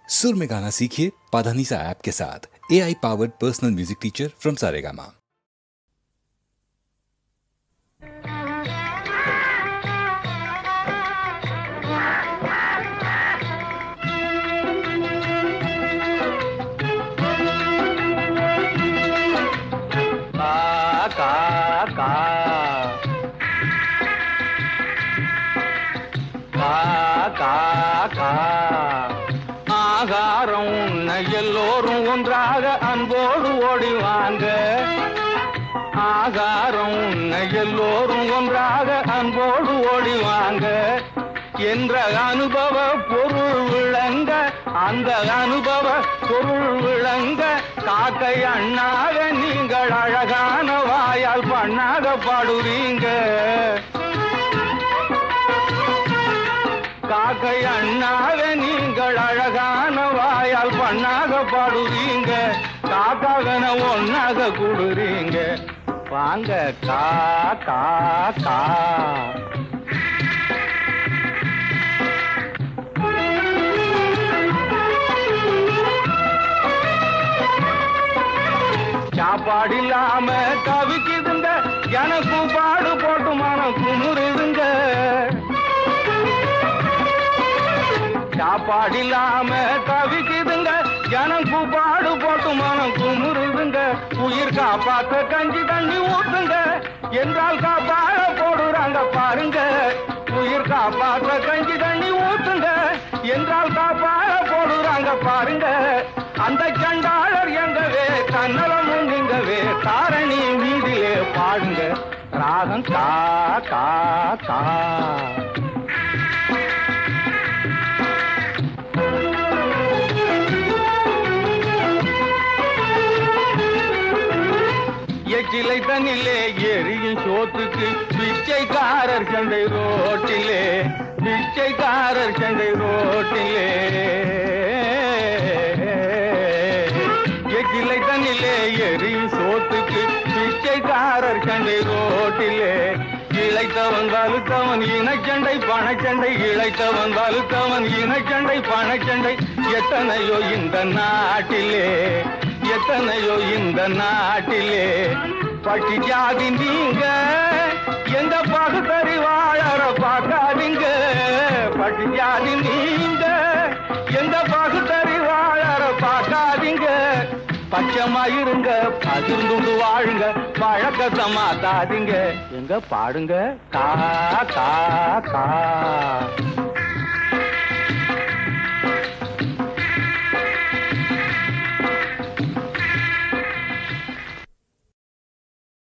सुर में गाना सीखिए पाधानीसा ऐप के साथ। AI powered personal music teacher from Saregama. ஆகாரம் உண்ண எல்லோரும் ஒன்றாக அன்போடு ஓடிவாங்க. ஆகாரம் உண்ண எல்லோரும் ஒன்றாக அன்போடு ஓடிவாங்க என்ற அனுபவ பொருள் விளங்க, அந்த அனுபவ பொருள் விளங்க காக்கை அண்ணாக நீங்கள் அழகான வாயால் பண்ணாக பாடுவீங்க. காக்கை அண்ணாக நீங்கள் அழகான வாயால் பண்ணாக பாடுவீங்க. காக்காகன ஒன்னாக கூடுறீங்க. வாங்க கா கா கா. சாப்பாடு இல்லாம தவிக்குதுங்க, எனக்கும் பாடு போட்டு மனம் குமுறுதுங்க. சாப்பாடு இல்லாம தவிக்குதுங்க, எனக்கும் பாடு போட்டு மனம் குமுறுதுங்க. உயிர் காப்பாத்த கஞ்சி தண்ணி ஊத்துங்க என்றால் காப்பாட போடுறாங்க பாருங்க. உயிர் காப்பாற்ற கஞ்சி தண்ணி ஊத்துங்க என்றால் காப்பாட போடுறாங்க பாருங்க. அந்த சண்டாளர் எங்கவே தன்னலமும் நீங்கவே தாரணி வீதியிலே பாடுங்க. ராகம் கா கா கா. எச்சிலை தண்ணிலே எரியும் சோத்துக்கு பிச்சைக்காரர் சண்டை ரோட்டிலே, பிச்சைக்காரர் சண்டை ரோட்டிலே. எச்சிலை தண்ணிலே எரியும் சோத்துக்கு பிச்சைக்காரர் சண்டை ரோட்டிலே. இழைத்தவன் வலுத்தவன் இனச்சண்டை பணச்சண்டை, இழைத்தவன் வலுத்தவன் இனச்சண்டை பணச்சண்டை. எத்தனையோ இந்த நாட்டிலே, எத்தனையோ இந்த நாட்டிலே. பட்டி ஜாதி நீங்க எந்த பகுத்தறிவாளர பார்க்காதீங்க. பட்டி ஜாதி நீங்க எந்த பகுத்தறிவாளர பார்க்காதீங்க. பச்சமாயிருங்க, பகிர்ந்து வாழுங்க, பழக்கத்தை மாத்தாதீங்க. எங்க பாடுங்க கா கா கா.